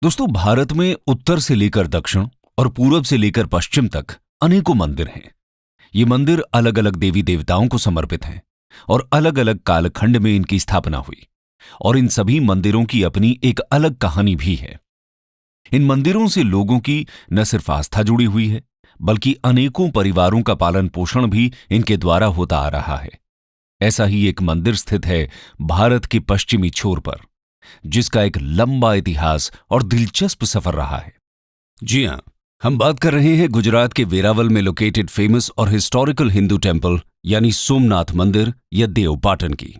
दोस्तों, भारत में उत्तर से लेकर दक्षिण और पूरब से लेकर पश्चिम तक अनेकों मंदिर हैं। ये मंदिर अलग अलग देवी देवताओं को समर्पित हैं और अलग अलग कालखंड में इनकी स्थापना हुई। और इन सभी मंदिरों की अपनी एक अलग कहानी भी है। इन मंदिरों से लोगों की न सिर्फ आस्था जुड़ी हुई है, बल्कि अनेकों परिवारों का पालन पोषण भी इनके द्वारा होता आ रहा है। ऐसा ही एक मंदिर स्थित है भारत के पश्चिमी छोर पर, जिसका एक लंबा इतिहास और दिलचस्प सफर रहा है। जी हां, हम बात कर रहे हैं गुजरात के वेरावल में लोकेटेड फेमस और हिस्टोरिकल हिंदू टेम्पल यानी सोमनाथ मंदिर या देव पाटन की,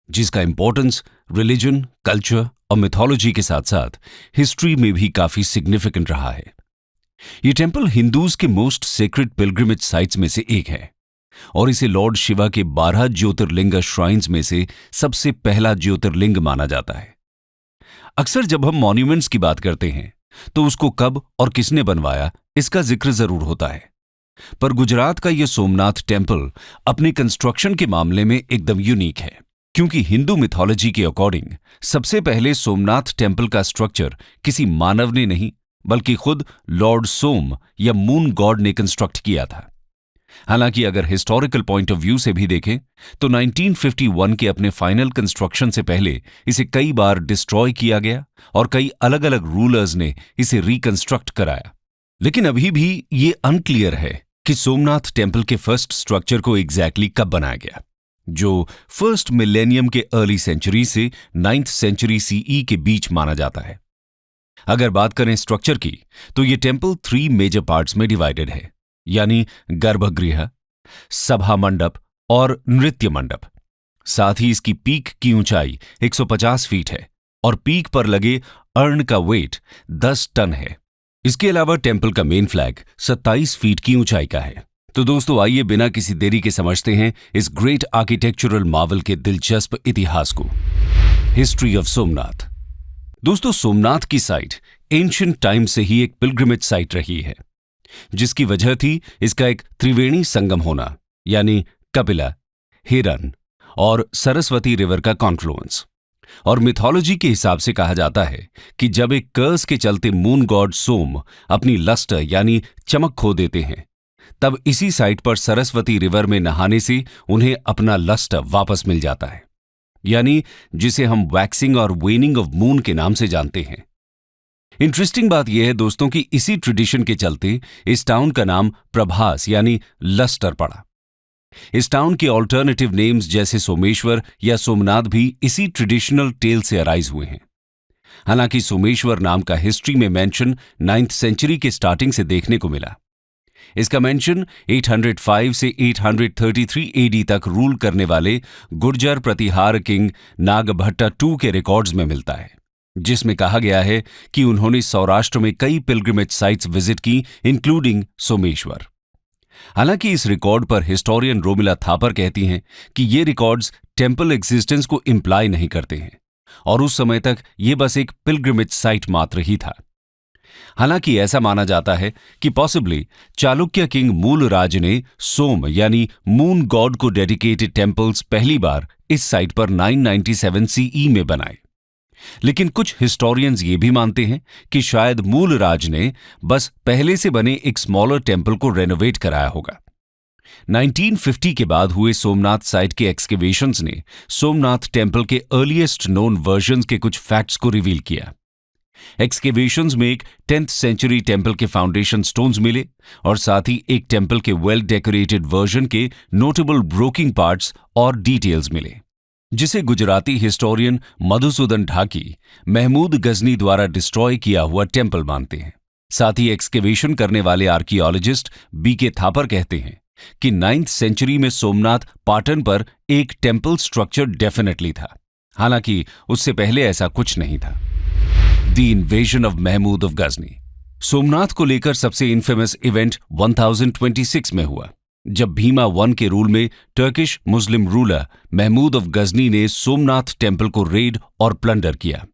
जिसका इंपॉर्टेंस रिलीजन, कल्चर और मिथोलॉजी के साथ साथ हिस्ट्री में भी काफी सिग्निफिकेंट रहा है। यह टेम्पल हिंदूज के मोस्ट सेक्रेड पिलग्रिमेज साइट्स में से एक है और इसे लॉर्ड शिवा के 12 ज्योतिर्लिंग श्राइन्स में से सबसे पहला ज्योतिर्लिंग माना जाता है। अक्सर जब हम मॉन्यूमेंट्स की बात करते हैं तो उसको कब और किसने बनवाया इसका जिक्र जरूर होता है, पर गुजरात का यह सोमनाथ टेम्पल अपने कंस्ट्रक्शन के मामले में एकदम यूनिक है, क्योंकि हिंदू मिथोलॉजी के अकॉर्डिंग सबसे पहले सोमनाथ टेम्पल का स्ट्रक्चर किसी मानव ने नहीं बल्कि खुद लॉर्ड सोम या मून गॉड ने कंस्ट्रक्ट किया था। हालांकि अगर हिस्टोरिकल पॉइंट ऑफ व्यू से भी देखें तो 1951 के अपने फाइनल कंस्ट्रक्शन से पहले इसे कई बार डिस्ट्रॉय किया गया और कई अलग अलग रूलर्स ने इसे रिकंस्ट्रक्ट कराया। लेकिन अभी भी ये अनक्लियर है कि सोमनाथ टेम्पल के फर्स्ट स्ट्रक्चर को एग्जैक्टली कब बनाया गया, जो फर्स्ट मिलेनियम के अर्ली सेंचुरी से 9th सेंचुरी सीई के बीच माना जाता है। अगर बात करें स्ट्रक्चर की तो ये टेम्पल 3 मेजर पार्ट्स में डिवाइडेड है, यानी गर्भगृह, सभा मंडप और नृत्य मंडप। साथ ही इसकी पीक की ऊंचाई 150 फीट है और पीक पर लगे अर्न का वेट 10 टन है। इसके अलावा टेम्पल का मेन फ्लैग 27 फीट की ऊंचाई का है। तो दोस्तों, आइए बिना किसी देरी के समझते हैं इस ग्रेट आर्किटेक्चरल मार्वल के दिलचस्प इतिहास को। History of Somnath. दोस्तों, सोमनाथ की साइट एंशिएंट टाइम से ही एक पिलग्रिमेज साइट रही है, जिसकी वजह थी इसका एक त्रिवेणी संगम होना, यानी कपिला, हिरन और सरस्वती रिवर का कॉन्फ्लुएंस। और मिथोलॉजी के हिसाब से कहा जाता है कि जब एक कर्स के चलते मून गॉड सोम अपनी लस्टर यानी चमक खो देते हैं, तब इसी साइट पर सरस्वती रिवर में नहाने से उन्हें अपना लस्टर वापस मिल जाता है, यानी जिसे हम वैक्सिंग और वेनिंग ऑफ मून के नाम से जानते हैं। इंटरेस्टिंग बात यह है दोस्तों कि इसी ट्रेडिशन के चलते इस टाउन का नाम प्रभास यानी लस्टर पड़ा। इस टाउन के ऑल्टरनेटिव नेम्स जैसे सोमेश्वर या सोमनाथ भी इसी ट्रेडिशनल टेल से अराइज हुए हैं। हालांकि सोमेश्वर नाम का हिस्ट्री में मेंशन 9th सेंचुरी के स्टार्टिंग से देखने को मिला। इसका मेंशन 805 से 833 एडी तक रूल करने वाले गुर्जर प्रतिहार किंग नागभट्टा II के रिकॉर्ड्स में मिलता है, जिसमें कहा गया है कि उन्होंने सौराष्ट्र में कई पिलग्रिमेज साइट्स विजिट की, इंक्लूडिंग सोमेश्वर। हालांकि इस रिकॉर्ड पर हिस्टोरियन रोमिला थापर कहती हैं कि ये रिकॉर्ड्स टेम्पल एग्जिस्टेंस को इंप्लाई नहीं करते हैं और उस समय तक ये बस एक पिलग्रिमेज साइट मात्र ही था। हालांकि ऐसा माना जाता है कि पॉसिबली चालुक्य किंग मूलराज ने सोम यानी मून गॉड को डेडिकेटेड टेम्पल्स पहली बार इस साइट पर 997 सीई में बनाए। लेकिन कुछ हिस्टोरियंस ये भी मानते हैं कि शायद मूलराज ने बस पहले से बने एक स्मॉलर टेम्पल को रेनोवेट कराया होगा। 1950 के बाद हुए सोमनाथ साइट के एक्सकेवेशंस ने सोमनाथ टेम्पल के अर्लीएस्ट नोन वर्जन्स के कुछ फैक्ट्स को रिवील किया। एक्सकेवेशंस में एक 10th सेंचुरी टेम्पल के फाउंडेशन स्टोन्स मिले और साथ ही एक टेम्पल के वेल डेकोरेटेड वर्जन के नोटेबल ब्रोकिंग पार्ट्स और डिटेल्स मिले, जिसे गुजराती हिस्टोरियन मधुसूदन ढाकी महमूद गजनी द्वारा डिस्ट्रॉय किया हुआ टेम्पल मानते हैं। साथ ही एक्सकेवेशन करने वाले आर्कियोलॉजिस्ट बीके थापर कहते हैं कि 9th सेंचुरी में सोमनाथ पाटन पर एक टेम्पल स्ट्रक्चर डेफिनेटली था, हालांकि उससे पहले ऐसा कुछ नहीं था। The invasion of Mahmud of Ghazni. Somnath को लेकर सबसे इनफेमस इवेंट 1026 में हुआ, जब भीमा I के रूल में Turkish Muslim ruler Mahmud of Ghazni ने सोमनाथ टेम्पल को रेड और प्लंडर किया।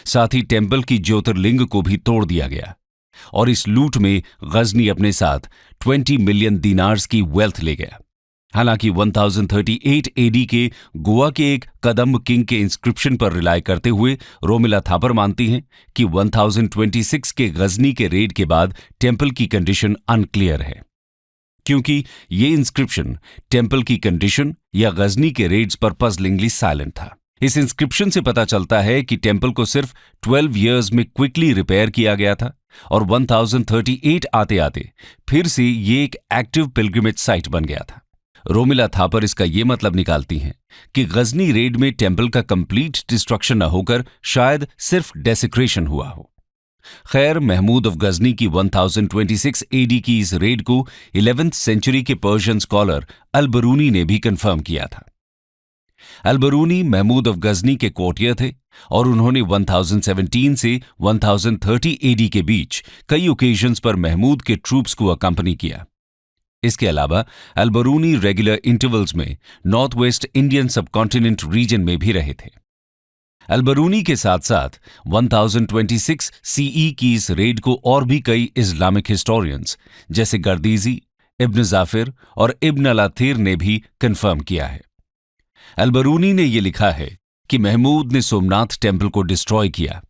साथ ही टेम्पल की ज्योतिर्लिंग को भी तोड़ दिया गया और इस लूट में गजनी अपने साथ 20 मिलियन दीनार्स की वेल्थ ले गया। हालांकि 1038 एडी के गोवा के एक कदम्ब किंग के इंस्क्रिप्शन पर रिलाय करते हुए रोमिला थापर मानती हैं कि 1026 के गजनी के रेड के बाद टेम्पल की कंडीशन अनक्लियर है, क्योंकि ये इंस्क्रिप्शन टेम्पल की कंडीशन या गजनी के रेड्स पर पजलिंगली साइलेंट था। इस इंस्क्रिप्शन से पता चलता है कि टेम्पल को सिर्फ 12 इयर्स में क्विकली रिपेयर किया गया था और 1038 आते आते फिर से ये एक एक्टिव पिलग्रिमेज साइट बन गया था। रोमिला थापर इसका ये मतलब निकालती हैं कि गजनी रेड में टेम्पल का कंप्लीट डिस्ट्रक्शन न होकर शायद सिर्फ डेसिक्रेशन हुआ हो। खैर, महमूद ऑफ गजनी की 1026 एडी की इस रेड को 11th सेंचुरी के पर्शियन स्कॉलर अल-बरूनी ने भी कंफर्म किया था। अल-बरूनी महमूद ऑफ गजनी के कोर्टियर थे और उन्होंने 1017 से 1030 एडी के बीच कई ओकेजन्स पर महमूद के ट्रूप्स को अकंपनी किया। इसके अलावा अल-बरूनी रेगुलर इंटरवल्स में north west Indian subcontinent region में भी रहे थे। अल-बरूनी के साथ साथ 1026 सीई की इस रेड को और भी कई इस्लामिक हिस्टोरियंस जैसे गर्दीजी, इब्न जाफिर और इब्न अल-अथीर ने भी कंफर्म किया है। अल-बरूनी ने यह लिखा है कि महमूद ने सोमनाथ टेम्पल को डिस्ट्रॉय किया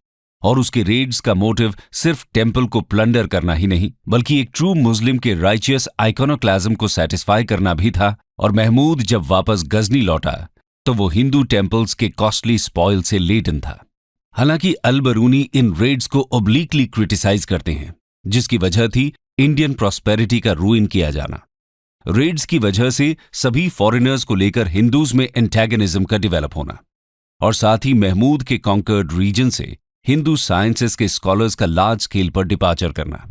और उसके रेड्स का मोटिव सिर्फ टेम्पल को प्लंडर करना ही नहीं बल्कि एक ट्रू मुस्लिम के राइचियस आइकोनोक्लाज्म को सेटिस्फाई करना भी था। और महमूद जब वापस गजनी लौटा तो वो हिंदू टेम्पल्स के कॉस्टली स्पॉइल से लेडन था। हालांकि अल-बरूनी इन रेड्स को ओब्लिकली क्रिटिसाइज करते हैं, जिसकी वजह थी इंडियन प्रॉस्पेरिटी का रूइन किया जाना। रेड्स की वजह से सभी फॉरेनर्स को लेकर हिंदूज में एंटेगनिज्म का डेवलप होना और साथ ही महमूद के कॉन्कर्ड रीजन से हिंदू साइंसेस के स्कॉलर्स का लार्ज स्केल पर डिपार्चर करना।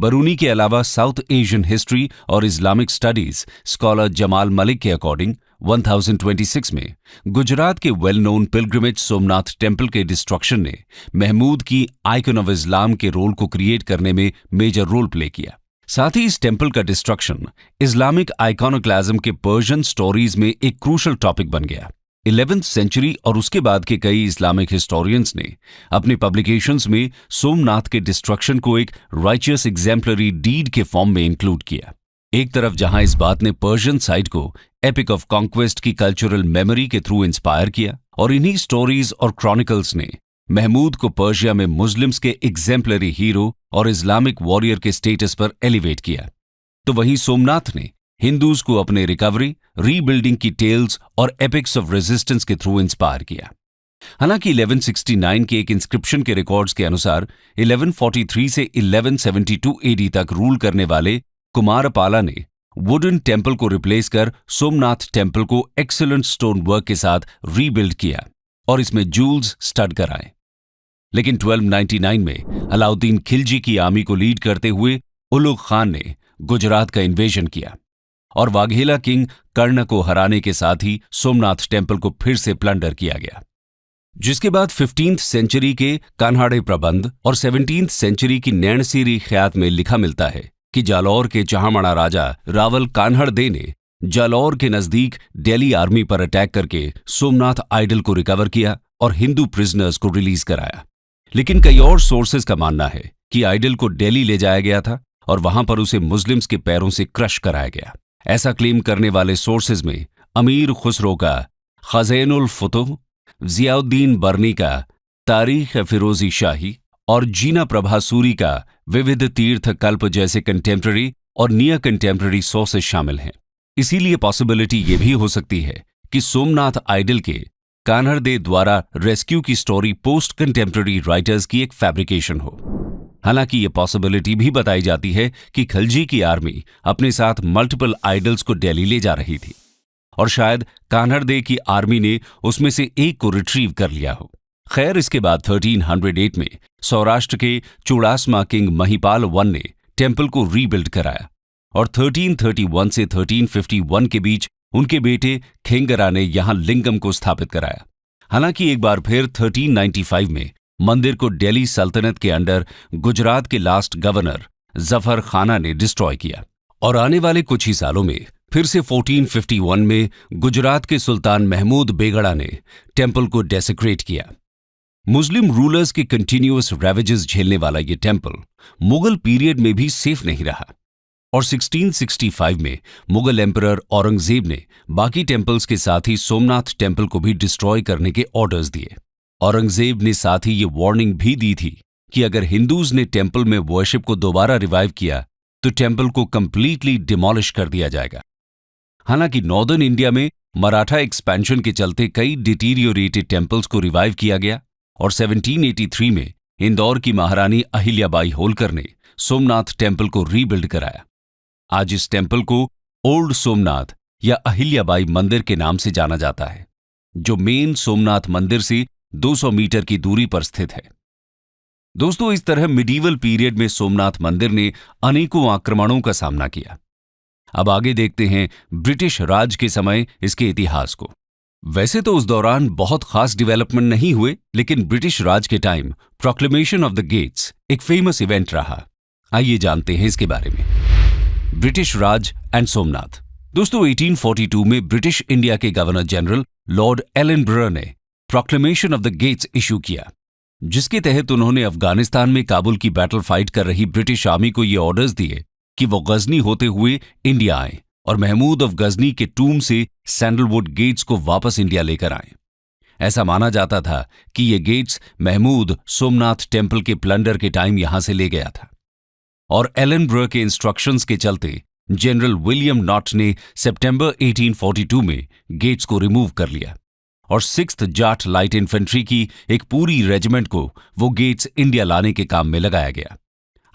बरूनी के अलावा साउथ एशियन हिस्ट्री और Islamic studies scholar Jamal Malik के अकॉर्डिंग 1026 में गुजरात के well known pilgrimage Somnath temple के डिस्ट्रक्शन ने महमूद की आइकन ऑफ इस्लाम के रोल को क्रिएट करने में मेजर रोल प्ले किया। साथ ही इस टेम्पल का डिस्ट्रक्शन इस्लामिक आइकोनोक्लाज्म के पर्शियन स्टोरीज में एक क्रूशल टॉपिक बन गया। 11th सेंचुरी और उसके बाद के कई इस्लामिक हिस्टोरियंस ने अपने पब्लिकेशंस में सोमनाथ के डिस्ट्रक्शन को एक राइचियस एग्जाम्पलरी डीड के फॉर्म में इंक्लूड किया। एक तरफ जहां इस बात ने पर्शियन साइड को एपिक ऑफ कॉन्क्वेस्ट की कल्चरल मेमोरी के थ्रू इंस्पायर किया और इन्हीं स्टोरीज और क्रॉनिकल्स ने महमूद को पर्शिया में मुस्लिम्स के एग्जाम्पलरी हीरो और इस्लामिक वॉरियर के स्टेटस पर एलिवेट किया, तो वहीं सोमनाथ ने हिंदूज को अपने रिकवरी, रीबिल्डिंग की टेल्स और एपिक्स ऑफ रेजिस्टेंस के थ्रू इंस्पायर किया। हालांकि 1169 के एक इंस्क्रिप्शन के रिकॉर्ड्स के अनुसार 1143 से 1172 एडी तक रूल करने वाले कुमारपाला ने वुडन टेम्पल को रिप्लेस कर सोमनाथ टेम्पल को एक्सीलेंट स्टोन वर्क के साथ रीबिल्ड किया और इसमें जूल्स स्टड कराए। लेकिन 1299 में अलाउद्दीन खिलजी की आर्मी को लीड करते हुए उलुग खान ने गुजरात का इन्वेजन किया और वाघेला किंग कर्ण को हराने के साथ ही सोमनाथ टेम्पल को फिर से प्लंडर किया गया, जिसके बाद 15th सेंचुरी के कान्हाड़े प्रबंध और 17th सेंचुरी की नैणसीरी ख्यात में लिखा मिलता है कि जालौर के चहामणा राजा रावल कान्हड़दे ने जालौर के नजदीक दिल्ली आर्मी पर अटैक करके सोमनाथ आइडल को रिकवर किया और हिंदू प्रिजनर्स को रिलीज कराया। लेकिन कई और सोर्सेज का मानना है कि आइडल को दिल्ली ले जाया गया था और वहां पर उसे मुस्लिम्स के पैरों से क्रश कराया गया। ऐसा क्लेम करने वाले सोर्सेज में अमीर खुसरो का खज़ैनुल फुतुह, जियाउद्दीन बर्नी का तारीख फिरोजी शाही और जीना प्रभा सूरी का विविध तीर्थ कल्प जैसे कंटेम्प्ररी और नियर कंटेम्प्ररी सोर्सेज शामिल हैं। इसीलिए पॉसिबिलिटी ये भी हो सकती है कि सोमनाथ आइडल के कान्हड़दे द्वारा रेस्क्यू की स्टोरी पोस्ट कंटेम्प्ररी राइटर्स की एक फैब्रिकेशन हो। हालांकि ये पॉसिबिलिटी भी बताई जाती है कि खिलजी की आर्मी अपने साथ मल्टीपल आइडल्स को दिल्ली ले जा रही थी और शायद कान्हड़दे की आर्मी ने उसमें से एक को रिट्रीव कर लिया हो। खैर, इसके बाद 1308 में सौराष्ट्र के चूड़ासमा किंग महिपाल I ने टेम्पल को रीबिल्ड कराया और 1331 से 1351 के बीच उनके बेटे खेंगरा ने यहां लिंगम को स्थापित कराया। हालांकि एक बार फिर 1395 में मंदिर को दिल्ली सल्तनत के अंडर गुजरात के लास्ट गवर्नर जफर खाना ने डिस्ट्रॉय किया और आने वाले कुछ ही सालों में फिर से 1451 में गुजरात के सुल्तान महमूद बेगड़ा ने टेम्पल को डेसिक्रेट किया। मुस्लिम रूलर्स के कंटिन्यूअस रैवेजेस झेलने वाला ये टेम्पल मुगल पीरियड में भी सेफ नहीं रहा और 1665 में मुगल एम्परर औरंगजेब ने बाकी टेम्पल्स के साथ ही सोमनाथ टेम्पल को भी डिस्ट्रॉय करने के ऑर्डर्स दिए। औरंगजेब ने साथ ही ये वार्निंग भी दी थी कि अगर हिंदूज ने टेम्पल में वर्शिप को दोबारा रिवाइव किया तो टेम्पल को कंप्लीटली डिमोलिश कर दिया जाएगा। हालांकि नॉर्दर्न इंडिया में मराठा एक्सपेंशन के चलते कई डिटीरियोरेटेड टेम्पल्स को रिवाइव किया गया और 1783 में इंदौर की महारानी अहिल्याबाई होलकर ने सोमनाथ टेम्पल को रीबिल्ड कराया। आज इस टेम्पल को ओल्ड सोमनाथ या अहिल्याबाई मंदिर के नाम से जाना जाता है, जो मेन सोमनाथ मंदिर से 200 मीटर की दूरी पर स्थित है। दोस्तों, इस तरह मिडीवल पीरियड में सोमनाथ मंदिर ने अनेकों आक्रमणों का सामना किया। अब आगे देखते हैं ब्रिटिश राज के समय इसके इतिहास को। वैसे तो उस दौरान बहुत खास डेवलपमेंट नहीं हुए, लेकिन ब्रिटिश राज के time proclamation of the gates एक फेमस इवेंट रहा। आइए जानते हैं इसके बारे में। British Raj and Somnath. दोस्तों, 1842 में ब्रिटिश इंडिया के गवर्नर जनरल लॉर्ड एलनब्रो ने proclamation of the gates issue किया, जिसके तहत उन्होंने अफगानिस्तान में काबुल की बैटल फाइट कर रही ब्रिटिश आर्मी को ये ऑर्डर्स दिए कि वो गजनी होते हुए इंडिया आए और महमूद ऑफ गजनी के टूम से सैंडलवुड गेट्स को वापस इंडिया लेकर आए। ऐसा माना जाता था कि ये गेट्स महमूद सोमनाथ टेम्पल के प्लंडर के टाइम यहां से ले गया था, और एलनब्रो के इंस्ट्रक्शंस के चलते जनरल विलियम नॉट ने सितंबर 1842 में गेट्स को रिमूव कर लिया और 6th जाट लाइट इन्फेंट्री की एक पूरी रेजिमेंट को वो गेट्स इंडिया लाने के काम में लगाया गया।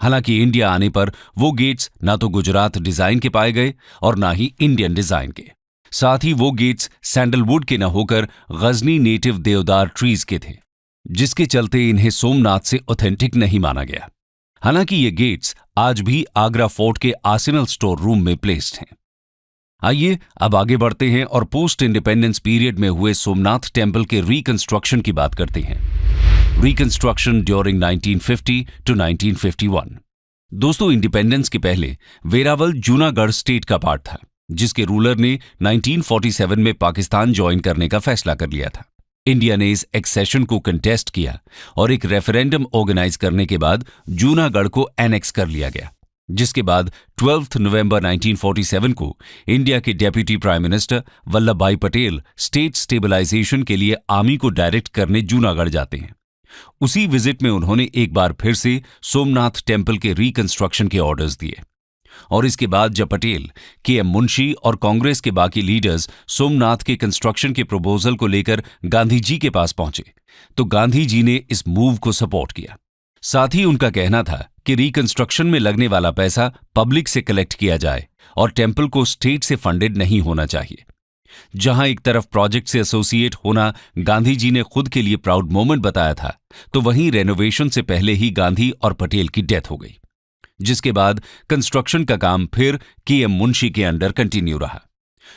हालांकि इंडिया आने पर वो गेट्स ना तो गुजरात डिजाइन के पाए गए और ना ही इंडियन डिजाइन के। साथ ही वो गेट्स सैंडलवुड के न होकर गजनी नेटिव देवदार ट्रीज के थे, जिसके चलते इन्हें सोमनाथ से ऑथेंटिक नहीं माना गया। हालांकि ये गेट्स आज भी आगरा फोर्ट के आर्सेनल स्टोर रूम में प्लेस्ड हैं। आइए अब आगे बढ़ते हैं और पोस्ट इंडिपेंडेंस पीरियड में हुए सोमनाथ टेम्पल के रिकंस्ट्रक्शन की बात करते हैं। Reconstruction during 1950 to 1951। दोस्तों, इंडिपेंडेंस के पहले वेरावल जूनागढ़ स्टेट का पार्ट था, जिसके रूलर ने 1947 में पाकिस्तान ज्वाइन करने का फैसला कर लिया था। इंडिया ने इस एक्सेशन को कंटेस्ट किया और एक रेफरेंडम ऑर्गेनाइज करने के बाद जूनागढ़ को एनेक्स कर लिया गया, जिसके बाद 12 नवंबर 1947 को इंडिया के डेप्यूटी प्राइम मिनिस्टर वल्लभ भाई पटेल स्टेट स्टेबलाइजेशन के लिए आर्मी को डायरेक्ट करने जूनागढ़ जाते हैं। उसी विजिट में उन्होंने एक बार फिर से सोमनाथ टेम्पल के रिकंस्ट्रक्शन के ऑर्डर्स दिए और इसके बाद जब पटेल, के.एम. मुंशी और कांग्रेस के बाकी लीडर्स सोमनाथ के कंस्ट्रक्शन के प्रपोजल को लेकर गांधी जी के पास पहुंचे तो गांधी जी ने इस मूव को सपोर्ट किया। साथ ही उनका कहना था कि रिकंस्ट्रक्शन में लगने वाला पैसा पब्लिक से कलेक्ट किया जाए और टेम्पल को स्टेट से फंडेड नहीं होना चाहिए। जहां एक तरफ प्रोजेक्ट से एसोसिएट होना गांधी जी ने खुद के लिए प्राउड मोमेंट बताया था, तो वहीं रेनोवेशन से पहले ही गांधी और पटेल की डेथ हो गई, जिसके बाद कंस्ट्रक्शन का काम फिर के.एम. मुंशी के अंडर कंटिन्यू रहा,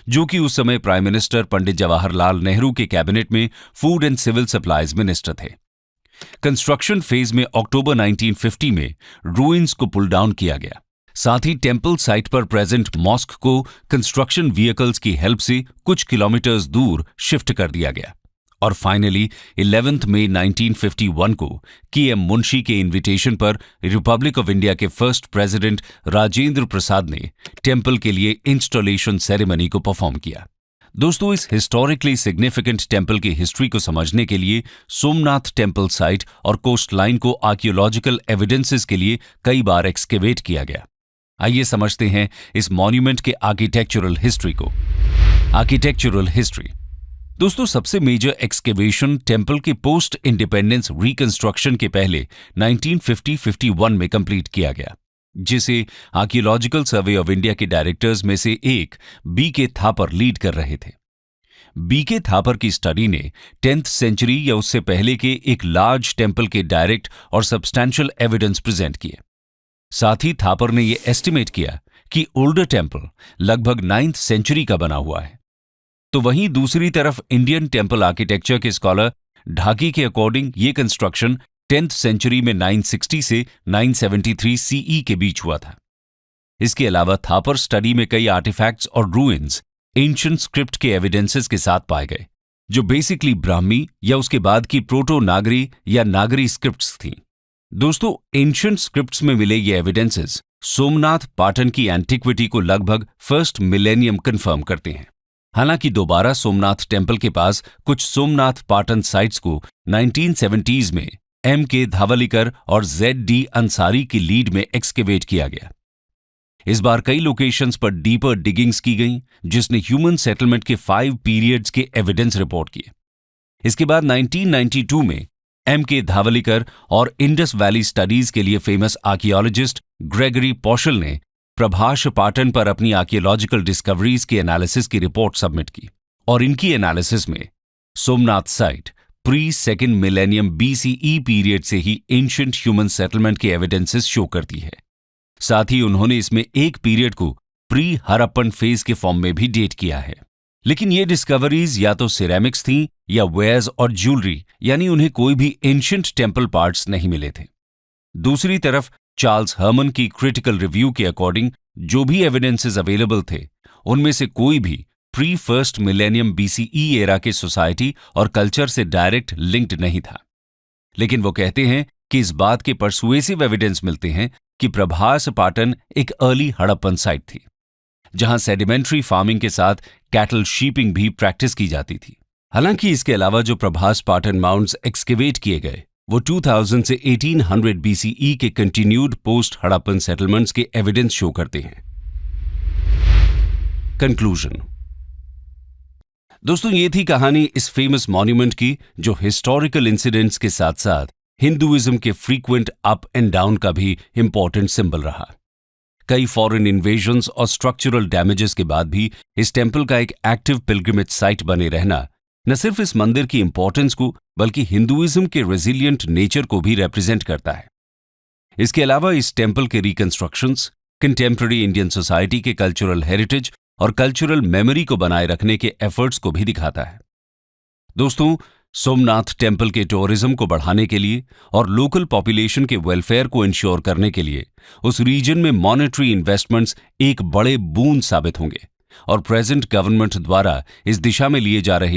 जो कि उस समय प्राइम मिनिस्टर पंडित जवाहरलाल नेहरू के कैबिनेट में food and civil supplies minister थे। कंस्ट्रक्शन फेज में अक्टूबर 1950 में रूइंस को पुल डाउन किया गया। साथ ही टेम्पल साइट पर प्रेजेंट मॉस्क को कंस्ट्रक्शन व्हीकल्स की हेल्प से कुछ किलोमीटर्स दूर शिफ्ट कर दिया गया और फाइनली 11 मई 1951 को के.एम. मुंशी के इनविटेशन पर रिपब्लिक ऑफ इंडिया के फर्स्ट प्रेसिडेंट राजेंद्र प्रसाद ने टेम्पल के लिए इंस्टॉलेशन सेरेमनी को परफॉर्म किया। दोस्तों, इस हिस्टोरिकली सिग्निफिकेंट टेम्पल की हिस्ट्री को समझने के लिए सोमनाथ टेम्पल साइट और कोस्ट लाइन को आर्कियोलॉजिकल एविडेंसेस के लिए कई बार एक्सकेवेट किया गया। आइए समझते हैं इस मॉन्यूमेंट के आर्किटेक्चरल हिस्ट्री को। Architectural history. दोस्तों, सबसे मेजर एक्सकेवेशन टेम्पल के पोस्ट इंडिपेंडेंस रिकंस्ट्रक्शन के पहले 1950-51 में कंप्लीट किया गया, जिसे आर्कियोलॉजिकल सर्वे ऑफ इंडिया के डायरेक्टर्स में से एक बी.के. थापर लीड कर रहे थे। बी.के. थापर की स्टडी ने 10th सेंचुरी या उससे पहले के एक लार्ज टेम्पल के डायरेक्ट और सब्सटैंशियल एविडेंस प्रेजेंट किए। साथ ही थापर ने यह एस्टिमेट किया कि ओल्डर टेम्पल लगभग 9th सेंचुरी का बना हुआ है। तो वहीं दूसरी तरफ इंडियन टेम्पल आर्किटेक्चर के स्कॉलर ढाकी के अकॉर्डिंग ये कंस्ट्रक्शन 10th सेंचुरी में 960 से 973 सीई के बीच हुआ था। इसके अलावा थापर स्टडी में कई आर्टिफैक्ट्स और रूइंस एंशिएंट स्क्रिप्ट के एविडेंसेस के साथ पाए गए, जो बेसिकली ब्राह्मी या उसके बाद की प्रोटो नागरी या नागरी स्क्रिप्ट्स थीं। दोस्तों, एंशिएंट स्क्रिप्ट्स में मिले ये एविडेंसेस सोमनाथ पाटन की एंटिक्विटी को लगभग फर्स्ट मिलेनियम कंफर्म करते हैं। हालांकि दोबारा सोमनाथ टेम्पल के पास कुछ सोमनाथ पाटन साइट्स को 1970s में M.K. धावलिकर और Z.D. अंसारी की लीड में एक्सकेवेट किया गया। इस बार कई लोकेशंस पर डीपर डिगिंग्स की गईं, जिसने ह्यूमन सेटलमेंट के 5 पीरियड्स के एविडेंस रिपोर्ट किए। इसके बाद 1992 में M.K. धावलिकर और इंडस वैली स्टडीज के लिए फेमस आर्कियोलॉजिस्ट ग्रेगरी पॉशल ने प्रभाष पाटन पर अपनी आर्कियोलॉजिकल डिस्कवरीज के एनालिसिस की रिपोर्ट सबमिट की, और इनकी एनालिसिस में Somnath site pre second millennium BCE period से ही एंशिएंट ह्यूमन सेटलमेंट के एविडेंसेस शो करती है। साथ ही उन्होंने इसमें एक पीरियड को प्री हरप्पन फेज के फॉर्म में भी डेट किया है। लेकिन ये डिस्कवरीज या तो सिरेमिक्स थीं या वेयर्स और ज्वेलरी, यानी उन्हें कोई भी एंशिएंट टेम्पल पार्ट्स नहीं मिले थे। दूसरी तरफ चार्ल्स हर्मन की क्रिटिकल रिव्यू के अकॉर्डिंग जो भी एविडेंसेस अवेलेबल थे, उनमें से कोई भी pre first millennium BCE era के सोसाइटी और कल्चर से डायरेक्ट लिंक्ड नहीं था। लेकिन वो कहते हैं कि इस बात के परसुएसिव एविडेंस मिलते हैं कि प्रभास पाटन एक अर्ली हड़प्पन साइट थी, जहां सेडिमेंट्री फार्मिंग के साथ कैटल शीपिंग भी प्रैक्टिस की जाती थी। हालांकि इसके अलावा जो प्रभास पाटन माउंट्स एक्सकेवेट किए गए वो 2000 से 1800 BCE के कंटिन्यूड पोस्ट हड़प्पन सेटलमेंट्स के एविडेंस शो करते हैं। कंक्लूजन। दोस्तों, ये थी कहानी इस फेमस मॉन्यूमेंट की, जो हिस्टोरिकल इंसिडेंट्स के साथ साथ हिंदुइज्म के फ्रीक्वेंट अप एंड डाउन का भी इंपॉर्टेंट सिंबल रहा। कई फॉरेन इन्वेजन्स और स्ट्रक्चरल डैमेजेस के बाद भी इस टेम्पल का एक एक्टिव पिलग्रिमेज साइट बने रहना न सिर्फ इस मंदिर की इंपॉर्टेंस को बल्कि हिंदुइज्म के रेजिलिएंट नेचर को भी रिप्रेजेंट करता है। इसके अलावा इस टेम्पल के रिकंस्ट्रक्शंस कंटेम्पररी इंडियन सोसाइटी के कल्चरल हेरिटेज और कल्चरल मेमोरी को बनाए रखने के एफर्ट्स को भी दिखाता है। दोस्तों, सोमनाथ टेम्पल के टूरिज्म को बढ़ाने के लिए और लोकल पॉपुलेशन के वेलफेयर को इंश्योर करने के लिए उस रीजन में मॉनेटरी इन्वेस्टमेंट्स एक बड़े बूंद साबित होंगे, और प्रेजेंट गवर्नमेंट द्वारा इस दिशा में लिए जा रहे